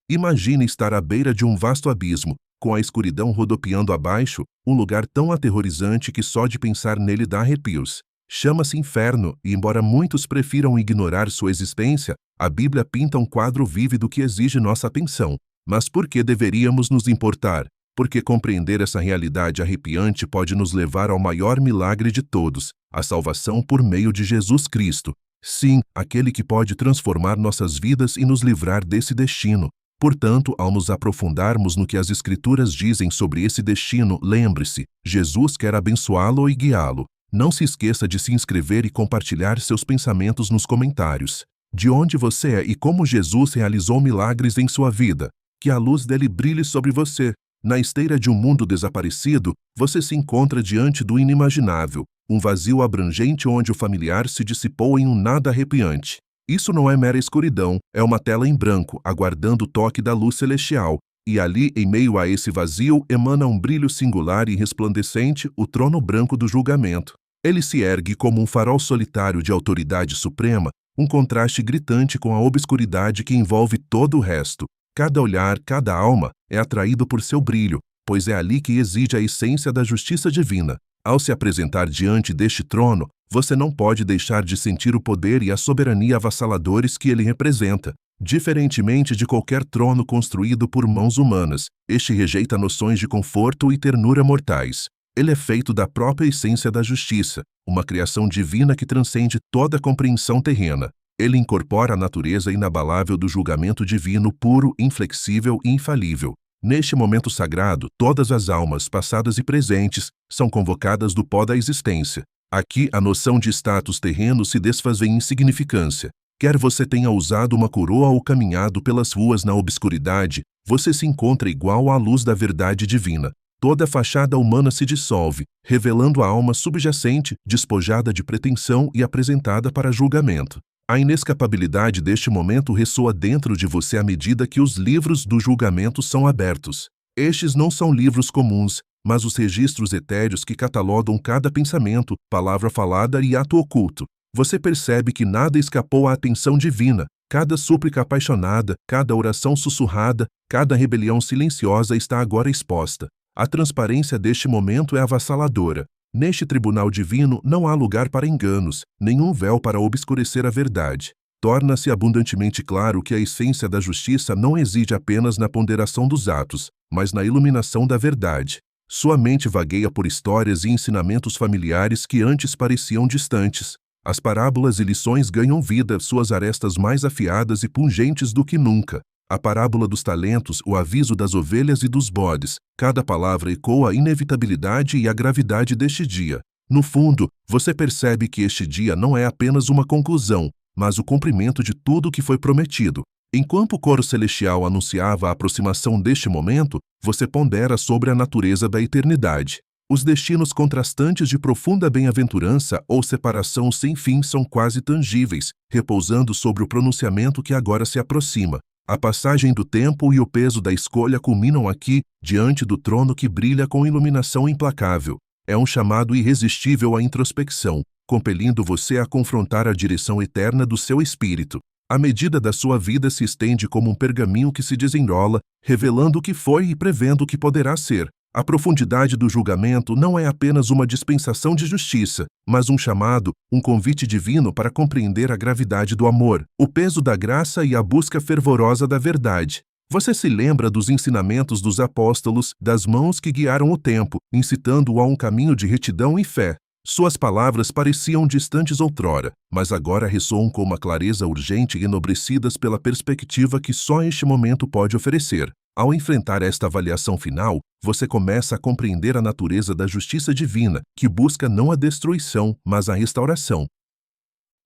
Imagine estar à beira de um vasto abismo, com a escuridão rodopiando abaixo, um lugar tão aterrorizante que só de pensar nele dá arrepios. Chama-se inferno, e embora muitos prefiram ignorar sua existência, a Bíblia pinta um quadro vívido que exige nossa atenção. Mas por que deveríamos nos importar? Porque compreender essa realidade arrepiante pode nos levar ao maior milagre de todos, a salvação por meio de Jesus Cristo. Sim, aquele que pode transformar nossas vidas e nos livrar desse destino. Portanto, ao nos aprofundarmos no que as Escrituras dizem sobre esse destino, lembre-se, Jesus quer abençoá-lo e guiá-lo. Não se esqueça de se inscrever e compartilhar seus pensamentos nos comentários. De onde você é e como Jesus realizou milagres em sua vida. Que a luz dele brilhe sobre você. Na esteira de um mundo desaparecido, você se encontra diante do inimaginável, um vazio abrangente onde o familiar se dissipou em um nada arrepiante. Isso não é mera escuridão, é uma tela em branco, aguardando o toque da luz celestial, e ali, em meio a esse vazio, emana um brilho singular e resplandecente, o trono branco do julgamento. Ele se ergue como um farol solitário de autoridade suprema, um contraste gritante com a obscuridade que envolve todo o resto. Cada olhar, cada alma, é atraído por seu brilho, pois é ali que reside a essência da justiça divina. Ao se apresentar diante deste trono, você não pode deixar de sentir o poder e a soberania avassaladores que ele representa. Diferentemente de qualquer trono construído por mãos humanas, este rejeita noções de conforto e ternura mortais. Ele é feito da própria essência da justiça, uma criação divina que transcende toda compreensão terrena. Ele incorpora a natureza inabalável do julgamento divino puro, inflexível e infalível. Neste momento sagrado, todas as almas, passadas e presentes, são convocadas do pó da existência. Aqui, a noção de status terreno se desfaz em insignificância. Quer você tenha usado uma coroa ou caminhado pelas ruas na obscuridade, você se encontra igual à luz da verdade divina. Toda a fachada humana se dissolve, revelando a alma subjacente, despojada de pretensão e apresentada para julgamento. A inescapabilidade deste momento ressoa dentro de você à medida que os livros do julgamento são abertos. Estes não são livros comuns, mas os registros etéreos que catalogam cada pensamento, palavra falada e ato oculto. Você percebe que nada escapou à atenção divina, cada súplica apaixonada, cada oração sussurrada, cada rebelião silenciosa está agora exposta. A transparência deste momento é avassaladora. Neste tribunal divino não há lugar para enganos, nenhum véu para obscurecer a verdade. Torna-se abundantemente claro que a essência da justiça não reside apenas na ponderação dos atos, mas na iluminação da verdade. Sua mente vagueia por histórias e ensinamentos familiares que antes pareciam distantes. As parábolas e lições ganham vida, suas arestas mais afiadas e pungentes do que nunca. A parábola dos talentos, o aviso das ovelhas e dos bodes, cada palavra ecoa a inevitabilidade e a gravidade deste dia. No fundo, você percebe que este dia não é apenas uma conclusão, mas o cumprimento de tudo o que foi prometido. Enquanto o coro celestial anunciava a aproximação deste momento, você pondera sobre a natureza da eternidade. Os destinos contrastantes de profunda bem-aventurança ou separação sem fim são quase tangíveis, repousando sobre o pronunciamento que agora se aproxima. A passagem do tempo e o peso da escolha culminam aqui, diante do trono que brilha com iluminação implacável. É um chamado irresistível à introspecção, compelindo você a confrontar a direção eterna do seu espírito. A medida da sua vida se estende como um pergaminho que se desenrola, revelando o que foi e prevendo o que poderá ser. A profundidade do julgamento não é apenas uma dispensação de justiça, mas um chamado, um convite divino para compreender a gravidade do amor, o peso da graça e a busca fervorosa da verdade. Você se lembra dos ensinamentos dos apóstolos, das mãos que guiaram o tempo, incitando-o a um caminho de retidão e fé. Suas palavras pareciam distantes outrora, mas agora ressoam com uma clareza urgente e enobrecidas pela perspectiva que só este momento pode oferecer. Ao enfrentar esta avaliação final, você começa a compreender a natureza da justiça divina, que busca não a destruição, mas a restauração.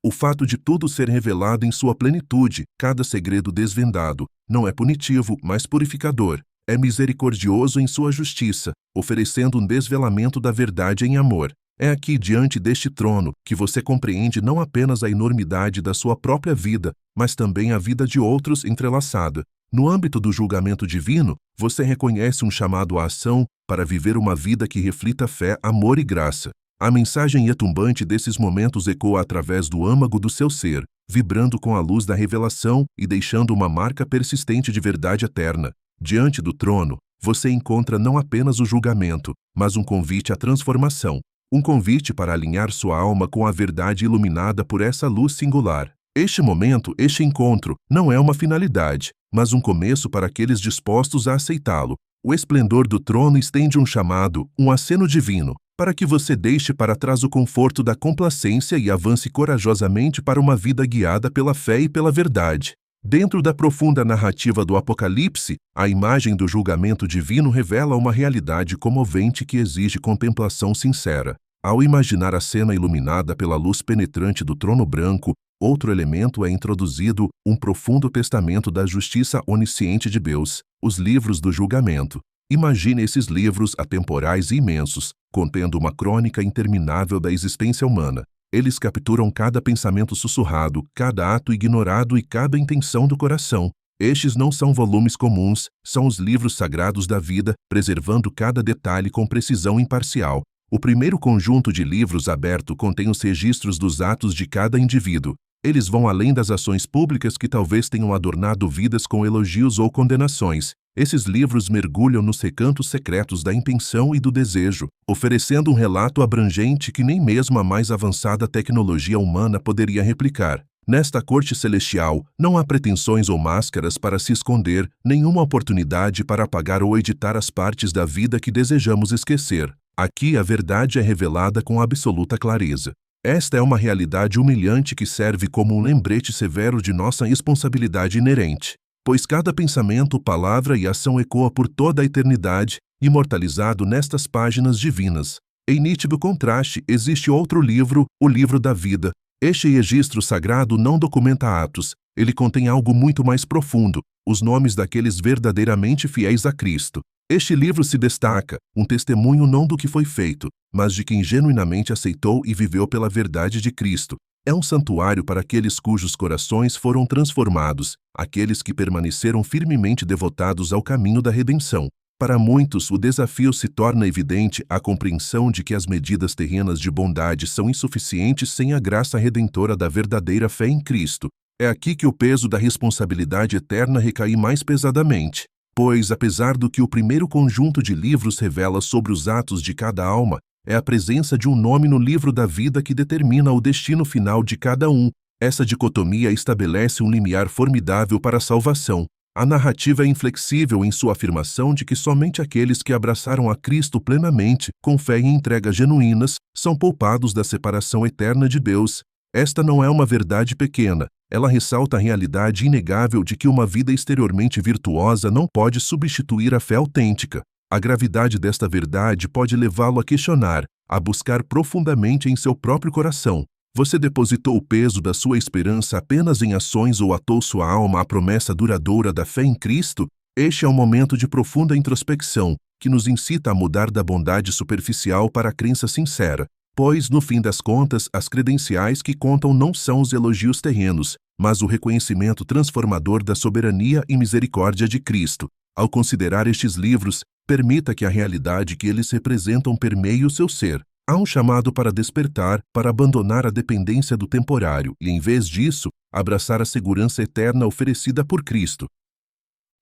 O fato de tudo ser revelado em sua plenitude, cada segredo desvendado, não é punitivo, mas purificador. É misericordioso em sua justiça, oferecendo um desvelamento da verdade em amor. É aqui, diante deste trono, que você compreende não apenas a enormidade da sua própria vida, mas também a vida de outros entrelaçada. No âmbito do julgamento divino, você reconhece um chamado à ação para viver uma vida que reflita fé, amor e graça. A mensagem retumbante desses momentos ecoa através do âmago do seu ser. vibrando com a luz da revelação e deixando uma marca persistente de verdade eterna. Diante do trono, você encontra não apenas o julgamento, mas um convite à transformação. Um convite para alinhar sua alma com a verdade iluminada por essa luz singular. Este momento, este encontro, não é uma finalidade, mas um começo para aqueles dispostos a aceitá-lo. O esplendor do trono estende um chamado, um aceno divino, para que você deixe para trás o conforto da complacência e avance corajosamente para uma vida guiada pela fé e pela verdade. Dentro da profunda narrativa do Apocalipse, a imagem do julgamento divino revela uma realidade comovente que exige contemplação sincera. Ao imaginar a cena iluminada pela luz penetrante do trono branco, outro elemento é introduzido, um profundo testamento da justiça onisciente de Deus, os livros do julgamento. Imagine esses livros atemporais e imensos, contendo uma crônica interminável da existência humana. Eles capturam cada pensamento sussurrado, cada ato ignorado e cada intenção do coração. Estes não são volumes comuns, são os livros sagrados da vida, preservando cada detalhe com precisão imparcial. O primeiro conjunto de livros aberto contém os registros dos atos de cada indivíduo. Eles vão além das ações públicas que talvez tenham adornado vidas com elogios ou condenações. Esses livros mergulham nos recantos secretos da intenção e do desejo, oferecendo um relato abrangente que nem mesmo a mais avançada tecnologia humana poderia replicar. Nesta corte celestial, não há pretensões ou máscaras para se esconder, nenhuma oportunidade para apagar ou editar as partes da vida que desejamos esquecer. Aqui a verdade é revelada com absoluta clareza. Esta é uma realidade humilhante que serve como um lembrete severo de nossa responsabilidade inerente. Pois cada pensamento, palavra e ação ecoa por toda a eternidade, imortalizado nestas páginas divinas. Em nítido contraste, existe outro livro, o livro da vida. Este registro sagrado não documenta atos, ele contém algo muito mais profundo, os nomes daqueles verdadeiramente fiéis a Cristo. Este livro se destaca, um testemunho não do que foi feito, mas de quem genuinamente aceitou e viveu pela verdade de Cristo. É um santuário para aqueles cujos corações foram transformados, aqueles que permaneceram firmemente devotados ao caminho da redenção. Para muitos, o desafio se torna evidente à compreensão de que as medidas terrenas de bondade são insuficientes sem a graça redentora da verdadeira fé em Cristo. É aqui que o peso da responsabilidade eterna recai mais pesadamente. Pois, apesar do que o primeiro conjunto de livros revela sobre os atos de cada alma, é a presença de um nome no livro da vida que determina o destino final de cada um. Essa dicotomia estabelece um limiar formidável para a salvação. A narrativa é inflexível em sua afirmação de que somente aqueles que abraçaram a Cristo plenamente, com fé e entrega genuínas, são poupados da separação eterna de Deus. Esta não é uma verdade pequena. Ela ressalta a realidade inegável de que uma vida exteriormente virtuosa não pode substituir a fé autêntica. A gravidade desta verdade pode levá-lo a questionar, a buscar profundamente em seu próprio coração. Você depositou o peso da sua esperança apenas em ações ou atou sua alma à promessa duradoura da fé em Cristo? Este é um momento de profunda introspecção, que nos incita a mudar da bondade superficial para a crença sincera. Pois, no fim das contas, as credenciais que contam não são os elogios terrenos, mas o reconhecimento transformador da soberania e misericórdia de Cristo. Ao considerar estes livros, permita que a realidade que eles representam permeie o seu ser. Há um chamado para despertar, para abandonar a dependência do temporário e, em vez disso, abraçar a segurança eterna oferecida por Cristo.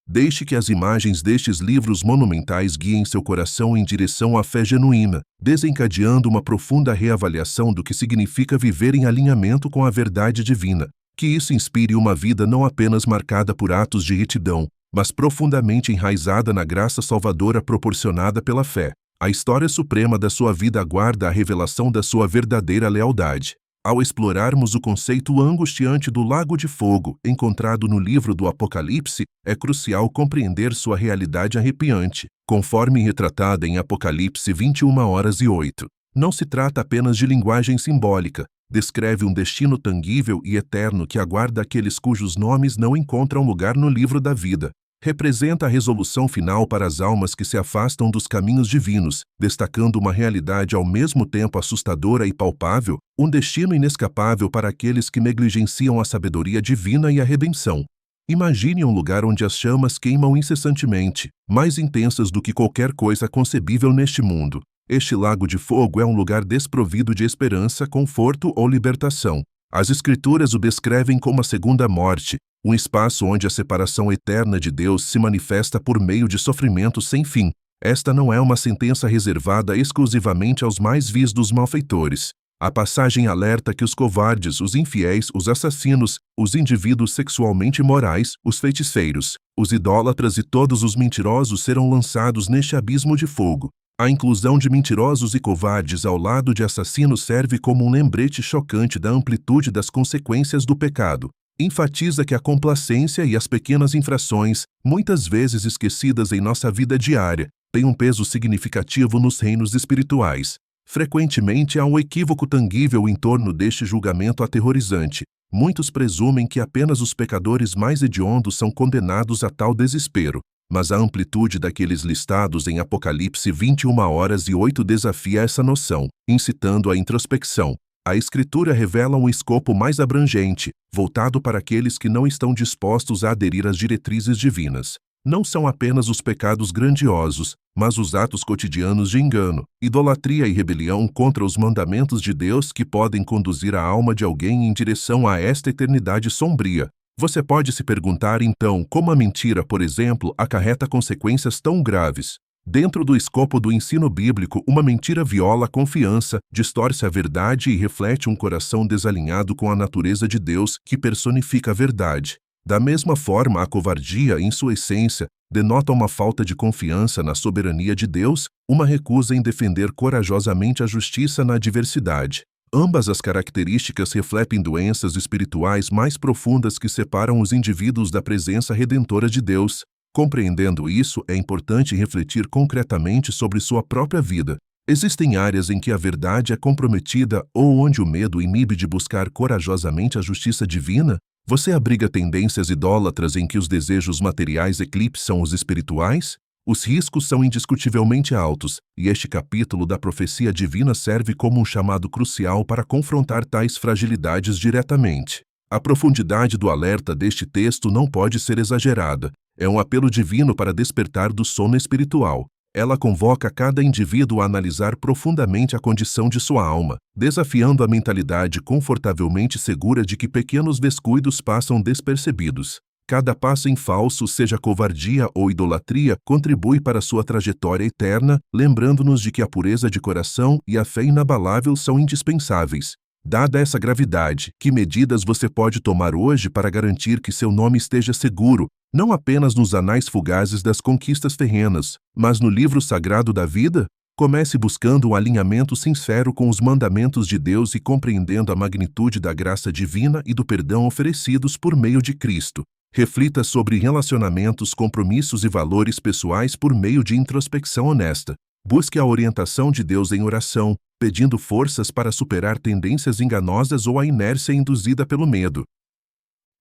Deixe que as imagens destes livros monumentais guiem seu coração em direção à fé genuína, desencadeando uma profunda reavaliação do que significa viver em alinhamento com a verdade divina. Que isso inspire uma vida não apenas marcada por atos de retidão, mas profundamente enraizada na graça salvadora proporcionada pela fé. A história suprema da sua vida aguarda a revelação da sua verdadeira lealdade. Ao explorarmos o conceito angustiante do lago de fogo, encontrado no livro do Apocalipse, é crucial compreender sua realidade arrepiante, conforme retratada em Apocalipse 21:08. Não se trata apenas de linguagem simbólica, descreve um destino tangível e eterno que aguarda aqueles cujos nomes não encontram lugar no livro da vida. Representa a resolução final para as almas que se afastam dos caminhos divinos, destacando uma realidade ao mesmo tempo assustadora e palpável, um destino inescapável para aqueles que negligenciam a sabedoria divina e a redenção. Imagine um lugar onde as chamas queimam incessantemente, mais intensas do que qualquer coisa concebível neste mundo. Este lago de fogo é um lugar desprovido de esperança, conforto ou libertação. As Escrituras o descrevem como a segunda morte, um espaço onde a separação eterna de Deus se manifesta por meio de sofrimento sem fim. Esta não é uma sentença reservada exclusivamente aos mais vis dos malfeitores. A passagem alerta que os covardes, os infiéis, os assassinos, os indivíduos sexualmente imorais, os feiticeiros, os idólatras e todos os mentirosos serão lançados neste abismo de fogo. A inclusão de mentirosos e covardes ao lado de assassinos serve como um lembrete chocante da amplitude das consequências do pecado. Enfatiza que a complacência e as pequenas infrações, muitas vezes esquecidas em nossa vida diária, têm um peso significativo nos reinos espirituais. Frequentemente há um equívoco tangível em torno deste julgamento aterrorizante. Muitos presumem que apenas os pecadores mais hediondos são condenados a tal desespero, mas a amplitude daqueles listados em Apocalipse 21:08 desafia essa noção, incitando a introspecção. A Escritura revela um escopo mais abrangente, voltado para aqueles que não estão dispostos a aderir às diretrizes divinas. Não são apenas os pecados grandiosos, mas os atos cotidianos de engano, idolatria e rebelião contra os mandamentos de Deus que podem conduzir a alma de alguém em direção a esta eternidade sombria. Você pode se perguntar então como a mentira, por exemplo, acarreta consequências tão graves. Dentro do escopo do ensino bíblico, uma mentira viola a confiança, distorce a verdade e reflete um coração desalinhado com a natureza de Deus que personifica a verdade. Da mesma forma, a covardia, em sua essência, denota uma falta de confiança na soberania de Deus, uma recusa em defender corajosamente a justiça na adversidade. Ambas as características refletem doenças espirituais mais profundas que separam os indivíduos da presença redentora de Deus. Compreendendo isso, é importante refletir concretamente sobre sua própria vida. Existem áreas em que a verdade é comprometida ou onde o medo inibe de buscar corajosamente a justiça divina? Você abriga tendências idólatras em que os desejos materiais eclipsam os espirituais? Os riscos são indiscutivelmente altos, e este capítulo da profecia divina serve como um chamado crucial para confrontar tais fragilidades diretamente. A profundidade do alerta deste texto não pode ser exagerada. É um apelo divino para despertar do sono espiritual. Ela convoca cada indivíduo a analisar profundamente a condição de sua alma, desafiando a mentalidade confortavelmente segura de que pequenos descuidos passam despercebidos. Cada passo em falso, seja covardia ou idolatria, contribui para sua trajetória eterna, lembrando-nos de que a pureza de coração e a fé inabalável são indispensáveis. Dada essa gravidade, que medidas você pode tomar hoje para garantir que seu nome esteja seguro, não apenas nos anais fugazes das conquistas terrenas, mas no livro sagrado da vida? Comece buscando um alinhamento sincero com os mandamentos de Deus e compreendendo a magnitude da graça divina e do perdão oferecidos por meio de Cristo. Reflita sobre relacionamentos, compromissos e valores pessoais por meio de introspecção honesta. Busque a orientação de Deus em oração, pedindo forças para superar tendências enganosas ou a inércia induzida pelo medo.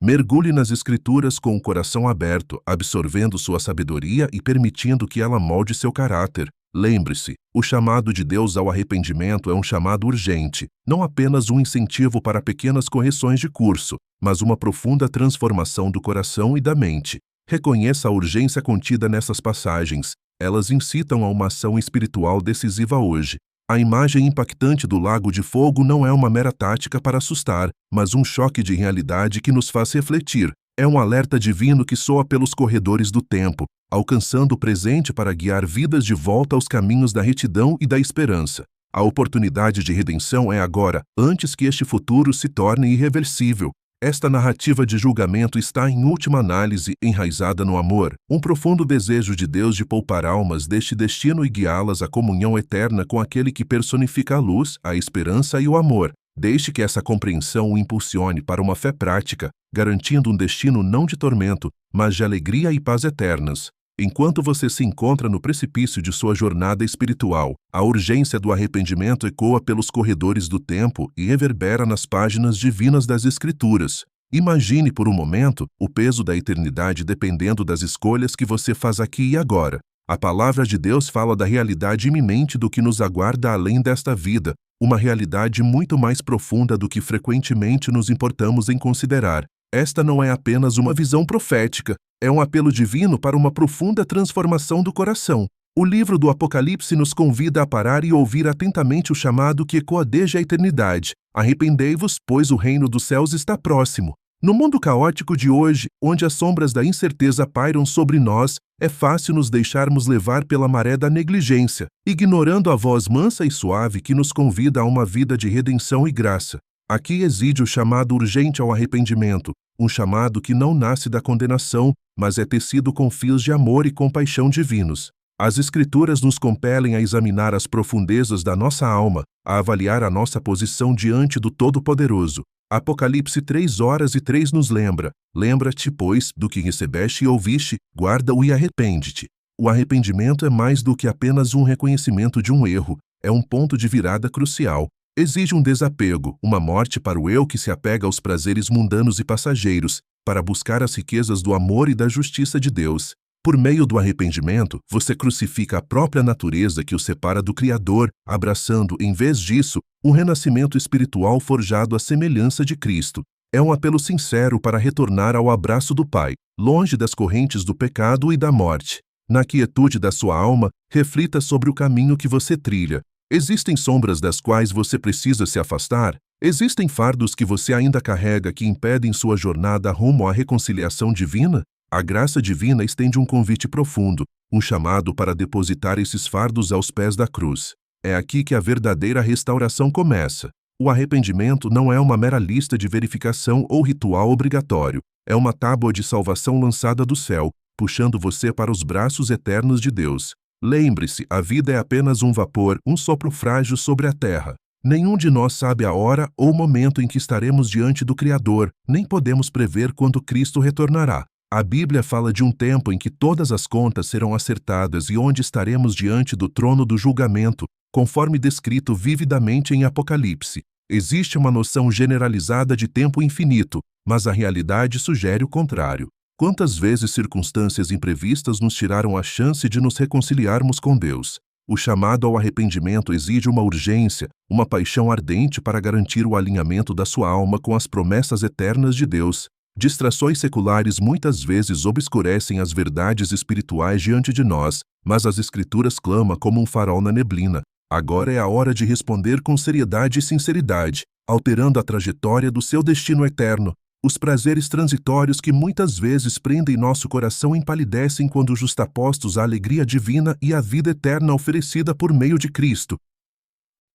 Mergulhe nas Escrituras com o coração aberto, absorvendo sua sabedoria e permitindo que ela molde seu caráter. Lembre-se, o chamado de Deus ao arrependimento é um chamado urgente, não apenas um incentivo para pequenas correções de curso, mas uma profunda transformação do coração e da mente. Reconheça a urgência contida nessas passagens. Elas incitam a uma ação espiritual decisiva hoje. A imagem impactante do lago de fogo não é uma mera tática para assustar, mas um choque de realidade que nos faz refletir. É um alerta divino que soa pelos corredores do tempo, alcançando o presente para guiar vidas de volta aos caminhos da retidão e da esperança. A oportunidade de redenção é agora, antes que este futuro se torne irreversível. Esta narrativa de julgamento está, em última análise, enraizada no amor, um profundo desejo de Deus de poupar almas deste destino e guiá-las à comunhão eterna com aquele que personifica a luz, a esperança e o amor. Deixe que essa compreensão o impulsione para uma fé prática, garantindo um destino não de tormento, mas de alegria e paz eternas. Enquanto você se encontra no precipício de sua jornada espiritual, a urgência do arrependimento ecoa pelos corredores do tempo e reverbera nas páginas divinas das Escrituras. Imagine por um momento o peso da eternidade dependendo das escolhas que você faz aqui e agora. A palavra de Deus fala da realidade iminente do que nos aguarda além desta vida, uma realidade muito mais profunda do que frequentemente nos importamos em considerar. Esta não é apenas uma visão profética, é um apelo divino para uma profunda transformação do coração. O livro do Apocalipse nos convida a parar e ouvir atentamente o chamado que ecoa desde a eternidade. Arrependei-vos, pois o reino dos céus está próximo. No mundo caótico de hoje, onde as sombras da incerteza pairam sobre nós, é fácil nos deixarmos levar pela maré da negligência, ignorando a voz mansa e suave que nos convida a uma vida de redenção e graça. Aqui reside o chamado urgente ao arrependimento, um chamado que não nasce da condenação, mas é tecido com fios de amor e compaixão divinos. As Escrituras nos compelem a examinar as profundezas da nossa alma, a avaliar a nossa posição diante do Todo-Poderoso. Apocalipse 3:3 nos lembra: lembra-te, pois, do que recebeste e ouviste, guarda-o e arrepende-te. O arrependimento é mais do que apenas um reconhecimento de um erro, é um ponto de virada crucial. Exige um desapego, uma morte para o eu que se apega aos prazeres mundanos e passageiros, para buscar as riquezas do amor e da justiça de Deus. Por meio do arrependimento, você crucifica a própria natureza que o separa do Criador, abraçando, em vez disso, um renascimento espiritual forjado à semelhança de Cristo. É um apelo sincero para retornar ao abraço do Pai, longe das correntes do pecado e da morte. Na quietude da sua alma, reflita sobre o caminho que você trilha. Existem sombras das quais você precisa se afastar? Existem fardos que você ainda carrega que impedem sua jornada rumo à reconciliação divina? A graça divina estende um convite profundo, um chamado para depositar esses fardos aos pés da cruz. É aqui que a verdadeira restauração começa. O arrependimento não é uma mera lista de verificação ou ritual obrigatório. É uma tábua de salvação lançada do céu, puxando você para os braços eternos de Deus. Lembre-se, a vida é apenas um vapor, um sopro frágil sobre a terra. Nenhum de nós sabe a hora ou momento em que estaremos diante do Criador, nem podemos prever quando Cristo retornará. A Bíblia fala de um tempo em que todas as contas serão acertadas e onde estaremos diante do trono do julgamento, conforme descrito vividamente em Apocalipse. Existe uma noção generalizada de tempo infinito, mas a realidade sugere o contrário. Quantas vezes circunstâncias imprevistas nos tiraram a chance de nos reconciliarmos com Deus? O chamado ao arrependimento exige uma urgência, uma paixão ardente para garantir o alinhamento da sua alma com as promessas eternas de Deus. Distrações seculares muitas vezes obscurecem as verdades espirituais diante de nós, mas as Escrituras clamam como um farol na neblina. Agora é a hora de responder com seriedade e sinceridade, alterando a trajetória do seu destino eterno. Os prazeres transitórios que muitas vezes prendem nosso coração empalidecem quando justapostos à alegria divina e à vida eterna oferecida por meio de Cristo.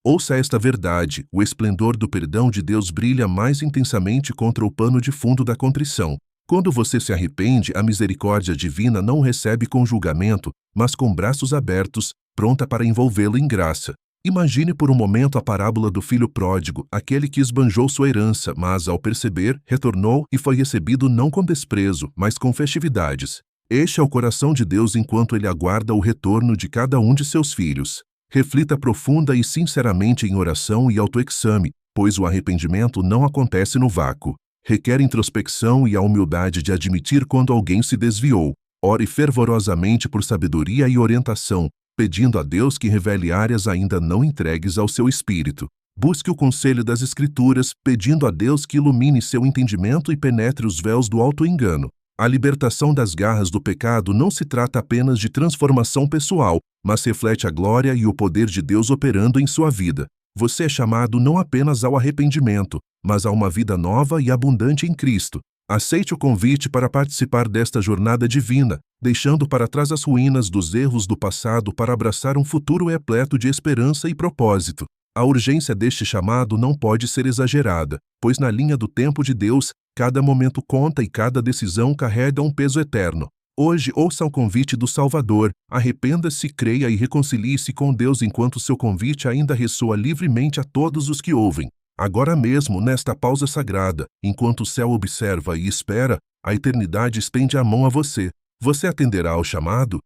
Ouça esta verdade: o esplendor do perdão de Deus brilha mais intensamente contra o pano de fundo da contrição. Quando você se arrepende, a misericórdia divina não o recebe com julgamento, mas com braços abertos, pronta para envolvê-lo em graça. Imagine por um momento a parábola do filho pródigo, aquele que esbanjou sua herança, mas, ao perceber, retornou e foi recebido não com desprezo, mas com festividades. Este é o coração de Deus enquanto ele aguarda o retorno de cada um de seus filhos. Reflita profunda e sinceramente em oração e autoexame, pois o arrependimento não acontece no vácuo. Requer introspecção e a humildade de admitir quando alguém se desviou. Ore fervorosamente por sabedoria e orientação, pedindo a Deus que revele áreas ainda não entregues ao seu espírito. Busque o conselho das Escrituras, pedindo a Deus que ilumine seu entendimento e penetre os véus do auto-engano. A libertação das garras do pecado não se trata apenas de transformação pessoal, mas reflete a glória e o poder de Deus operando em sua vida. Você é chamado não apenas ao arrependimento, mas a uma vida nova e abundante em Cristo. Aceite o convite para participar desta jornada divina, deixando para trás as ruínas dos erros do passado para abraçar um futuro repleto de esperança e propósito. A urgência deste chamado não pode ser exagerada, pois na linha do tempo de Deus, cada momento conta e cada decisão carrega um peso eterno. Hoje, ouça o convite do Salvador, arrependa-se, creia e reconcilie-se com Deus enquanto seu convite ainda ressoa livremente a todos os que ouvem. Agora mesmo, nesta pausa sagrada, enquanto o céu observa e espera, a eternidade estende a mão a você. Você atenderá ao chamado?